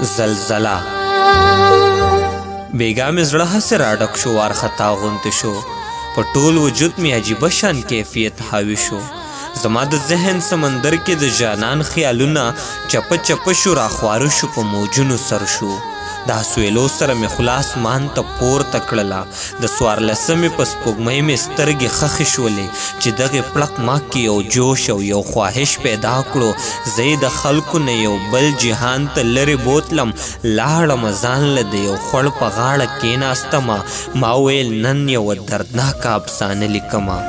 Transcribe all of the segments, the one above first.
زلزله بیګا مې زړه هسې راډک شو، وارخطا غوندې شو، په ټول وجود مې عجیبه شان کیفیت حاوي شو. زما د ذهن سمندر کې د جانان خیالونه چپه چپه شو، راخواره شو، په موجونو سر شو. د سویلو سره مې خلاص مان ته پورته کړله، د څوارلسمې په سپوږمۍ مې سترګې خښې شولې چې دغې پړق ما کې یو جوش او یو خواهش پیدا کړو. زه یې د خلکو نه یو بل جهان ته لرې بوتلم، لاړم ځان له د یو خوړ په غاړه کېناستمه. ما ویل نن یوه دردناکه افسانه لیکمه.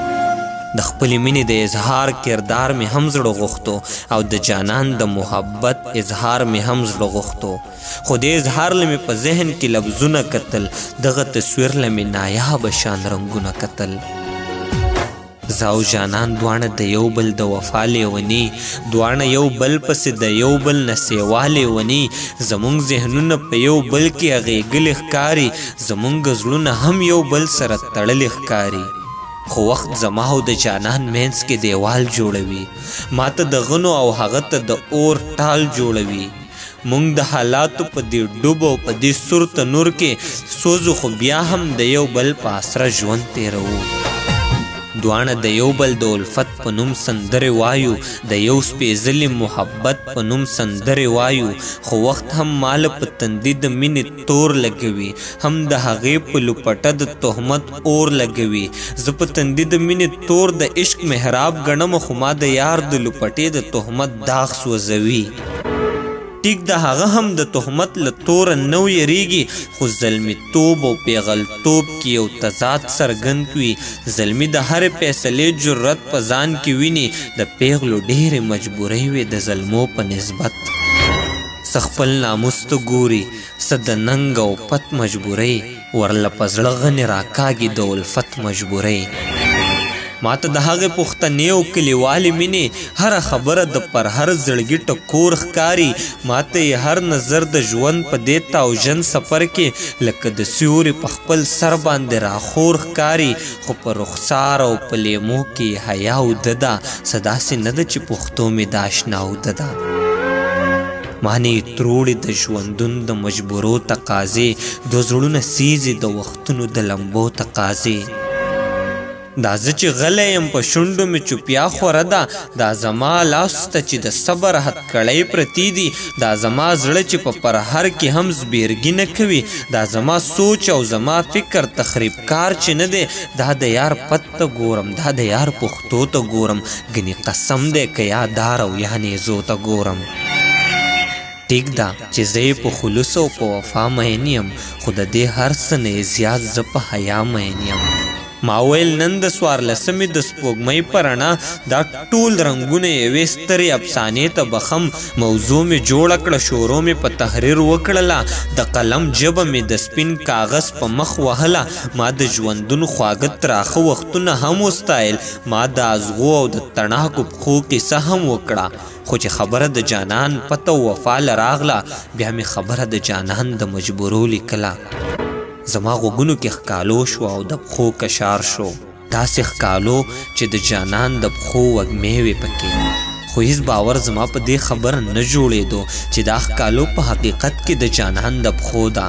د خپلې مینې د اظهار کردار مې هم زړه غوښتو او د جانان د محبت اظهار مې هم زړه غوښتو، خو د اظهار له مې په ذهن کې لفظونه کتل، دغه تصویر له مې نایابه شان رنګونه کتل. زه او جانان دواړه د یو بل د وفا لیوني، دواړه یو بل پسې د یو بل نه سیوا لیوني. زمونږ ذهنونه په یو بل کې اغېږلي ښکاري، زمونږ زړونه هم یو بل سره تړلي ښکاري. خو وخت زما او د جانان مینځ کې دیوال جوړوي، ما ته د غنو او هغه ته د اور ټال جوړوي. مونږ د حالاتو په دې ډوب او په دې سور تنور کې سوزو، خو بیا هم د یو بل په اسره ژوند تیروو. دواړه د یو بل د الفت په نوم سندرې وایو، د یو سپېڅلي محبت په نوم سندرې وایو. خو وخت هم مال په تندي د مینې تور لګوي، هم د هغې په لوپټه د تهمت اور لګوي. زه په تندي د مینې تور د عشق محراب ګڼم، خو ما د یار د لوپټې د تهمت داغ سوځوي. ټیک د هغه هم د تهمت له توره نو یریږي، خو زلمی توب او پیغلتوب کې یو تضاد څرګند وي. زلمی د هرې فیصلې جرأت په ځان کې ویني، د پیغلو ډېرې مجبورۍ وي د زلمو په نسبت. څه خپل ناموس ته ګوري، څه د ننګ او پت مجبورۍ، ورله په زړه غنې راکاږي د الفت مجبورۍ. ما ته د هغې پښتنې او کلیوالې مینې هره خبره د پر هر زړګي ټکور ښکاري. ما ته یې هر نظر د ژوند په دې تاوژن سفر کې لکه د سیوري په خپل سر باندې راخور ښکاري. خو په رخسار او په لیمو کې حیا اوده ده، څه داسې نه ده چې پښتو مې د اشنا اوده ده. مانې تروړې د ژوندون د مجبورو تقاضې، د زړونه سیزې د وختونو د لمبو تقاضې. دا زه چې غلی یم په شونډو مې چوپیا خوره ده، دا زما لاسو ته چې د صبر هتکړۍ پرتې دي، دا زما زړه چې په پرهر کې هم زبېرګي نه کوي، دا زما سوچ او زما فکر تخریب کار چې نه دی. دا د یار پت ته ګورم، دا د یار پښتو ته ګورم، ګنې قسم دی که یا دار او یا نیزو ته ګورم. ټیک ده چې زه یې په خلوص او په وفا مین یم، خو د دې هر څه نه زیات زه په حیا مین یم. ما ویل نن د څوارلسمې د سپوږمۍ په رڼا دا ټول رنګونه یوې سترې افسانې ته بخم. موضوع مې جوړه کړه، شورو مې په تحریر وکړله، د قلم ژبه مې د سپین کاغذ په مخ وهله. ما د ژوندون خواږه تراخه وختونه هم وستایل، ما د ازغو او د تڼاکو پښو کیسه هم وکړه. خو چې خبره د جانان پته و وفا له راغله، بیا مې خبره د جانان د مجبورو لیکله. زما غوږونو کې ښکالو شو او د پښو کشار شو، داسې ښکالو چې د جانان د پښو وږمې وې پکې. خو هیڅ باور زما په دې خبره نه جوړېدو چې دا ښکالو په حقیقت کې د جانان د پښو ده.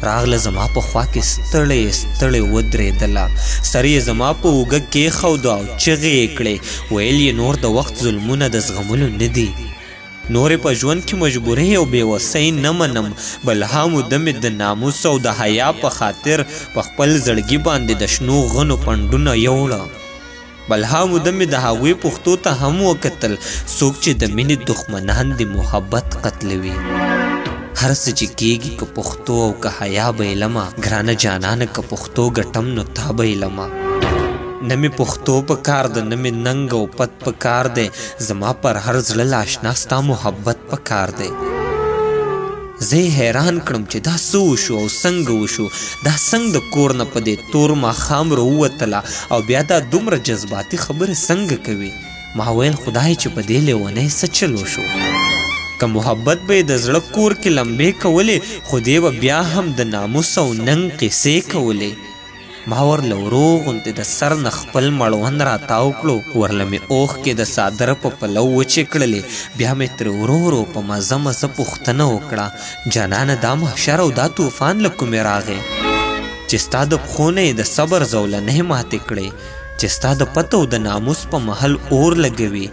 راغله زما په خوا کې ستړې ستړې ودرېدله، سر یې زما په اوږه کېښودو او چغې یې کړې. ویل یې نور د وخت ظلمونه د زغملو نه دي، نورې په ژوند کې مجبورۍ او بېوسۍ نه منم. بلها موده مې د ناموس او د حیا په خاطر په خپل زړګي باندې د شنو غنو پنډونه یوړه. بلها موده مې د هغوی پښتو ته هم وکتل، څوک چې د مینې دښمنان د محبت قتلوي. هر څه چې کېږي که پښتو او که حیا بیلمه، ګرانه جانانه که پښتو ګټم نو تا بیلمه. نه مې پښتو په کار ده، نه مې ننګ او پت په کار دی، زما پر هر زړه لا اشنا ستا محبت په کار دی. زه یې حیران کړم چې دا څه وشو او څنګه وشو، دا څنګه د کور نه په دې تور ماښام راووتله او بیا دا دومره جذباتي خبرې څنګه کوي. ما ویل خدای چې په دې لیونۍ څه چل وشو، که محبت به یې د زړه کور کې لمبې کولې، خو دې به بیا هم د ناموس او ننګ قصې کولې. ما ورله ورو غوندې د سر نه خپل مړوند راتاو کړو ورله مې اوښکې د څادر په پلو وچې کړلې بیا مې ترې ورو ورو په مزه مزه پوښتنه وکړه جانانه دا محشر او دا طوفان له کومې راغی چې ستا د پښو نه یې د صبر زولنې ماتې کړې چې ستا د پته او د ناموس په محل اور لګوي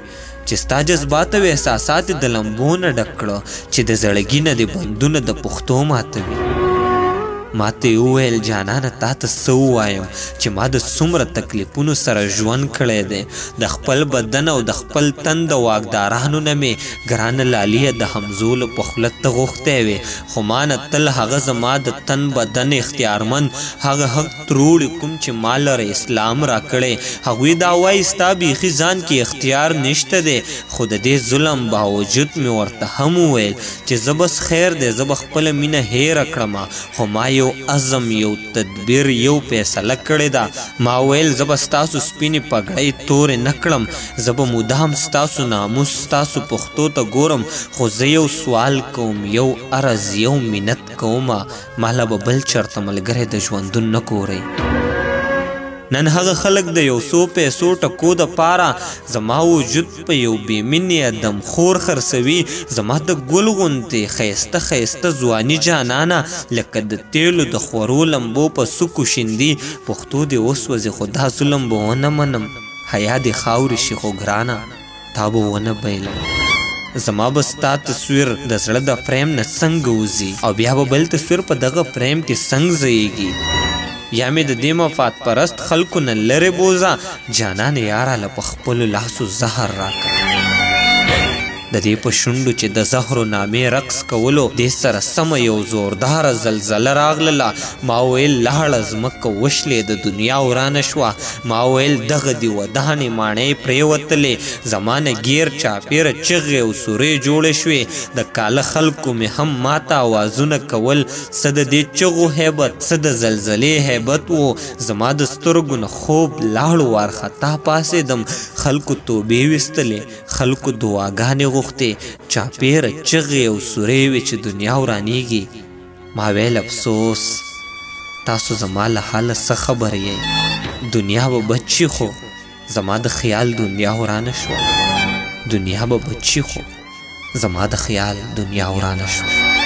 چې ستا جذبات او احساسات د لمبو نه ډک کړه چې د زړګي نه د بندونه د پښتو ماتوي ما ته وویل جانانه تا ته څه ووایم چې ما د څومره تکلیفونو سره ژوند کړی دی د خپل بدن او د خپل تن د واکدارانو نه مې ګرانه لالیه د همزولو په خوله ته غوښتی وې خو ما نه تل هغه زما د تن بدن اختیارمند هغه حق تروړي کوم چې ما لره اسلام راکړی هغوی دا وایي ستا بیخي ځان کې اختیار نشته دی خو د دې ظلم باوجود مې ورته هم وویل چې زه بس خیر دی زه به خپله مینه هیره کړمه خو ما یو عزم یو تدبیر یو فیصله کړې ده ما ویل زه به ستاسو سپینې پګړۍ تورې نه کړم زه به مدام ستاسو ناموس ستاسو پښتو ته ګورم خو زه یو سوال کوم یو عرض یو منت کومه ماله به بل چېرته ملګری د ژوندون نه ګورئ نن هغه خلک د یو څو پیسو ټکو دپاره زما وجود په یو بېمینې دمخور خرڅوي زما د ګل غوندې ښایسته ښایسته ځواني جانانه لکه د تیلو د خورو لمبو په سکو شیندي پښتو دې وسوځي خو دا ظلم به ونه منم حیا دې خاورې شي خو ګرانه تا به ونه بایلم زما به ستا تصویر د زړه د فریم نه څنګه وځي او بیا به بل تصویر په دغه فریم کې څنګه ځایږي یا مې د دې مفاد پرست خلکو نه لرې بوزه جانان یاره له په خپلو لاسو زهر راکړه د دې په شونډو چې د زهرو نامې رقص کولو دې سره سمه یو زورداره زلزله راغلله ما ویل لاړه ځمکه وشلې د دنیا ورانه شوه ما ویل دغه دې ودانې ماڼۍ پرېوتلې زما نه ګیر چاپېره چغې او سورې جوړې شوې د کاله خلکو مې هم ماته اوازونه کول څه د دې چغو هیبت څه د زلزلې هیبت و زما د سترګو نه خوب لاړو وارخطا پاڅېدم خلکو توبې ویستلې خلکو دعاګانې غوښتې چاپېره چغې او سورې وې چې دنیا ورانیږي ما ویل افسوس تاسو زما له حاله څه خبر یې دنیا به بچي خو زما د خیال دنیا ورانه شوه دنیا به بچي خو زما د خیال دنیا ورانه شوه